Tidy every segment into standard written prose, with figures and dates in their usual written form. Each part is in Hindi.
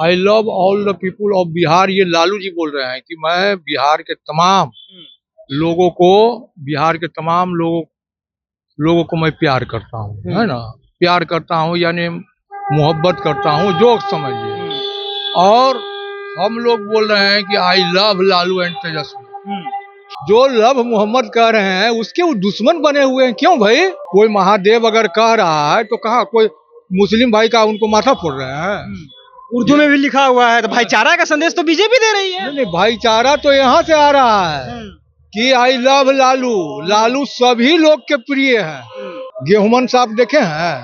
I love all the people of Bihar, ये लालू जी बोल रहे हैं कि मैं बिहार के तमाम लोगों को, बिहार के तमाम लोगों को मैं प्यार करता हूँ, है ना। प्यार करता हूँ यानी मोहब्बत करता हूँ, जो समझिए। और हम लोग बोल रहे हैं कि आई लव लालू एंड तेजस्वी। जो लव मोहम्मद कह रहे हैं उसके वो दुश्मन बने हुए हैं। क्यों भाई? कोई महादेव अगर कह रहा है तो कहा कोई मुस्लिम भाई का उनको माथा फोड़ रहे हैं। उर्दू में भी लिखा हुआ है, तो भाईचारा का संदेश तो बीजेपी दे रही है। नहीं, भाईचारा तो यहाँ से आ रहा है कि आई लव लालू। लालू सभी लोग के प्रिय है। गेहूमन साहब देखे हैं,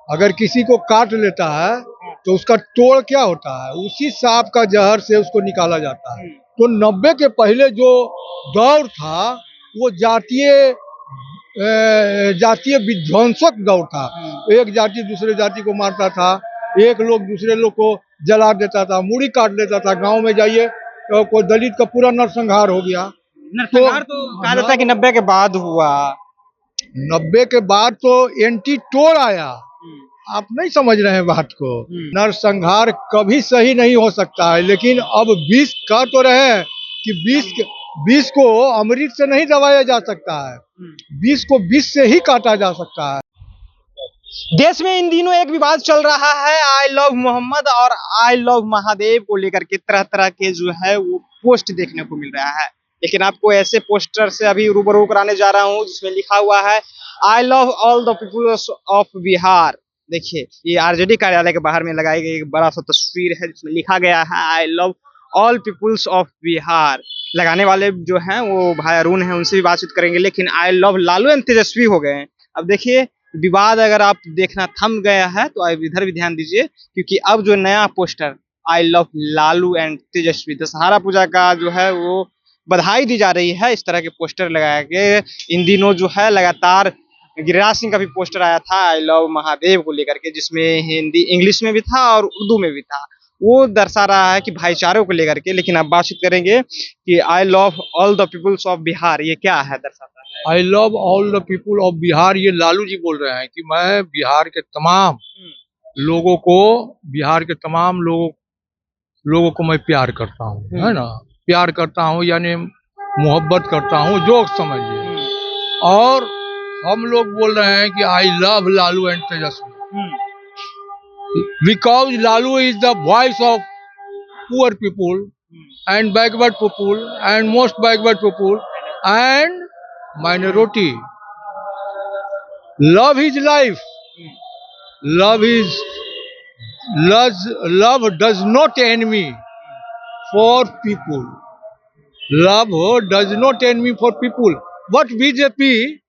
अगर किसी को काट लेता है तो उसका तोड़ क्या होता है? उसी सांप का जहर से उसको निकाला जाता है। तो 90 के पहले जो दौर था वो जातीय विध्वंसक दौर था। एक जाति दूसरे जाति को मारता था, एक लोग दूसरे लोग को जला देता था, मुड़ी काट लेता था। गांव में जाइए तो कोई दलित का पूरा नरसंहार हो गया। नरसंहार तो कहा जाता है कि 90 के बाद हुआ। 90 के बाद तो एंटी टोल आया। आप नहीं समझ रहे हैं बात को। नरसंहार कभी सही नहीं हो सकता है, लेकिन अब विष कह तो रहे हैं कि विष को अमृत से नहीं दबाया जा सकता है, विष को विष से ही काटा जा सकता है। देश में इन दिनों एक विवाद चल रहा है आई लव मोहम्मद और आई लव महादेव को लेकर के तरह तरह के जो है वो पोस्ट देखने को मिल रहा है। लेकिन आपको ऐसे पोस्टर से अभी रूबरू कराने जा रहा हूँ जिसमें लिखा हुआ है I love all the peoples of Bihar. देखिए, ये आरजेडी कार्यालय के बाहर में लगाई गई एक बड़ा सा तस्वीर है जिसमें लिखा गया है I love all peoples of Bihar. लगाने वाले जो हैं वो भाई अरुण हैं, उनसे भी बातचीत करेंगे। लेकिन आई लव लालू एंड तेजस्वी हो गए हैं। अब देखिए, विवाद अगर आप देखना थम गया है तो आप इधर भी ध्यान दीजिए, क्योंकि अब जो नया poster I love Lalu and Tejashwi, Dussehra puja का जो है वो बधाई दी जा रही है। इस तरह के पोस्टर लगाया गए इन दिनों जो है लगातार। गिरिराज सिंह का भी पोस्टर आया था आई लव महादेव को लेकर के, जिसमें हिंदी इंग्लिश में भी था और उर्दू में भी था। वो दर्शा रहा है कि भाईचारे को लेकर के। लेकिन अब बातचीत करेंगे कि I love all the peoples of Bihar, ये क्या है, दर्शाता है। I love all the people of Bihar, ये लालू जी बोल रहे हैं कि मैं बिहार के तमाम लोगों को, बिहार के तमाम लोगों को मैं प्यार करता हूँ, है ना। प्यार करता हूँ यानी मोहब्बत करता हूँ, जो समझिए। और हम लोग बोल रहे हैं कि I love Lalu and Tejashwi, because Lalu is the voice of poor people and backward people and most backward people and minority. Love is life. Love is love does not enemy for people. Love does not enemy for people. But BJP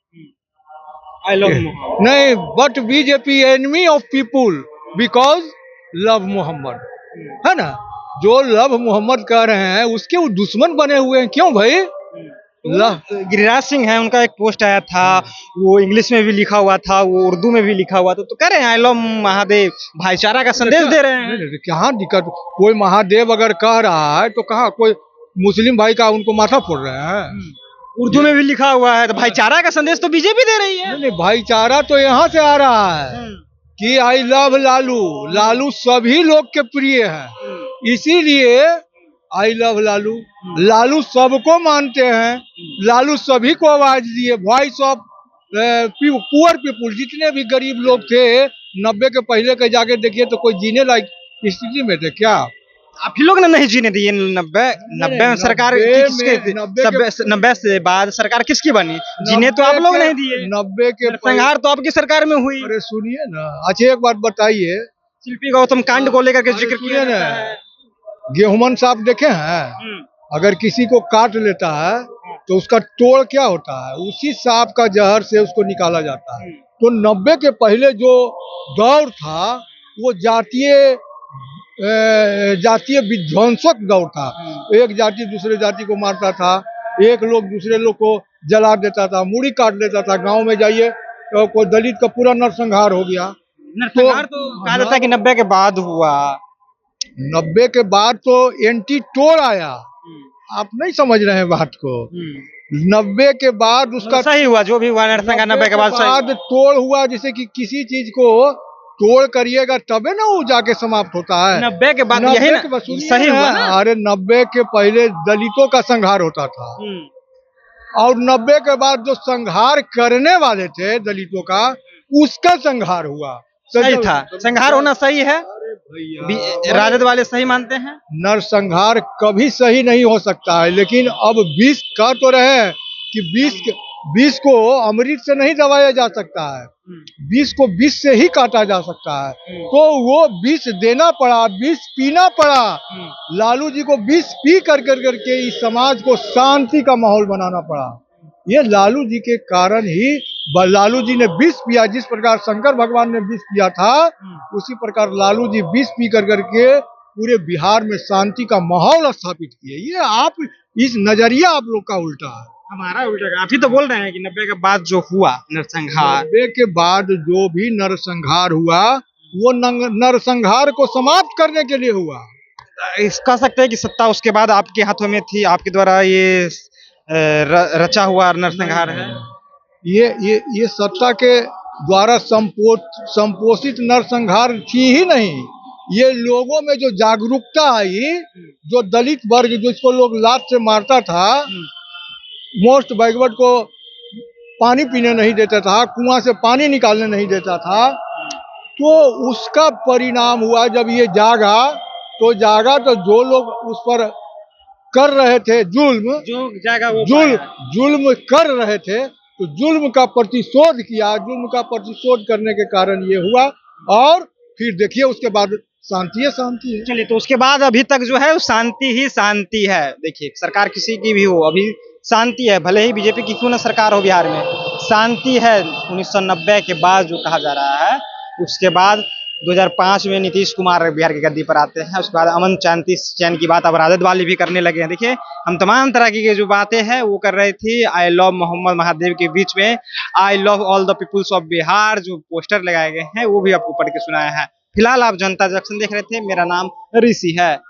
I love नहीं, but BJP enemy of people because love Muhammad, है ना। जो लव मोहम्मद कह रहे हैं उसके वो दुश्मन बने हुए हैं। क्यों भाई? गिरिराज सिंह है, उनका एक पोस्ट आया था, वो इंग्लिश में भी लिखा हुआ था, वो उर्दू में भी लिखा हुआ था। तो कह रहे हैं आई लव महादेव, भाईचारा का संदेश दे रहे हैं। क्या दिक्कत? कोई महादेव अगर कह रहा है तो कहा कोई मुस्लिम भाई का उनको माथा फोड़ रहे हैं। उर्दू में भी लिखा हुआ है, तो भाईचारा का संदेश तो बीजेपी दे रही है। नहीं, भाईचारा तो यहाँ से आ रहा है कि आई लव लालू। लालू सभी लोग के प्रिय है, इसीलिए आई लव लालू। लालू सबको मानते हैं, लालू सभी को आवाज दिए, वॉइस ऑफ पुअर पीपुल। जितने भी गरीब लोग थे 90 के पहले के जाके देखिए तो कोई जीने लायक स्थिति में थे क्या? आप ही लोग ने नहीं जीने दिए। 90 में सरकार 90 से बाद सरकार किसकी बनी? जीने तो आप लोग नहीं दिए। 90 के संहार तो आपकी सरकार में हुई। अरे सुनिए ना, अच्छा एक बात बताइए, शिल्पी गौतम कांड को लेकर के जिक्र किया ना। गेहूमन साहब देखे हैं, अगर किसी को काट लेता है तो उसका तोड़ क्या होता है? उसी सांप का जहर से उसको निकाला जाता है। तो 90 के पहले जो दौर था वो जातीय विध्वंसक दौर था। एक जाति दूसरे जाति को मारता था, एक लोग दूसरे लोग को जला देता था, मुड़ी काट लेता था। गांव में जाइए तो कोई दलित का पूरा नरसंहार हो गया। नरसंहार तो कहा जाता है कि 90 के बाद हुआ। 90 के बाद तो एंटी टोल आया। आप नहीं समझ रहे हैं बात को। 90 के बाद उसका सही हुआ, जो भी हुआ नरसंहार 90 के बाद तोड़ हुआ। जैसे कि किसी चीज को तोड़ करिएगा तबे ना वो जाके समाप्त होता है। 90 के बाद 90 यही के ना वसूली सही है। हुआ ना। अरे 90 के पहले दलितों का संहार होता था और 90 के बाद जो संहार करने वाले थे दलितों का, उसका संहार हुआ। तो सही जब- था, संहार होना सही है। अरे भैया, राजद वाले सही मानते हैं। नरसंहार कभी सही नहीं हो सकता है, लेकिन अब विष कह तो रहे हैं कि विष को अमृत से नहीं दबाया जा सकता है, विष को विष से ही काटा जा सकता है। तो वो विष देना पड़ा, विष पीना पड़ा। लालू जी को विष पी कर करके इस समाज को शांति का माहौल बनाना पड़ा। ये लालू जी के कारण ही लालू जी ने विष पिया। जिस प्रकार शंकर भगवान ने विष पिया था, उसी प्रकार लालू जी विष पी करके पूरे बिहार में शांति का माहौल स्थापित किए। ये आप इस नजरिया आप लोग का उल्टा है। हमारा उल्टा, आप ही तो बोल रहे हैं कि 90 के बाद जो हुआ नरसंहार, 90 के बाद जो भी नरसंहार हुआ, वो नरसंहार को समाप्त करने के लिए हुआ। कह सकते हैं कि सत्ता उसके बाद आपके हाथों में थी, आपके द्वारा ये रचा हुआ नरसंहार है। ये सत्ता के द्वारा संपोषित नरसंहार थी ही नहीं। ये लोगों में जो जागरूकता आई, जो दलित वर्ग जिसको लोग लात से मारता था, मोस्ट बैकवर्ड को पानी पीने नहीं देता था, कुआं से पानी निकालने नहीं देता था, तो उसका परिणाम हुआ जब ये जागा। तो जो लोग उस पर कर रहे थे जुल्म, जो जागा वो जुल्म कर रहे थे, तो जुल्म का प्रतिशोध किया। जुल्म का प्रतिशोध करने के कारण ये हुआ, और फिर देखिए उसके बाद शांति है। चलिए, तो उसके बाद अभी तक जो है शांति ही शांति है। देखिए, सरकार किसी की भी हो, अभी शांति है, भले ही बीजेपी की क्यों ना सरकार हो, बिहार में शांति है। 1990 के बाद जो कहा जा रहा है, उसके बाद 2005 में नीतीश कुमार बिहार की गद्दी पर आते हैं। उसके बाद अमन शांति चैन की बात अब राजद वाले भी करने लगे हैं। देखिए, हम तमाम तरह की जो बातें हैं वो कर रहे थे। आई लव मोहम्मद महादेव के बीच में I love all the peoples of Bihar जो पोस्टर लगाए गए हैं, वो भी आपको पढ़ के सुनाया है। फिलहाल आप जनता जंक्शन देख रहे थे। मेरा नाम ऋषि है।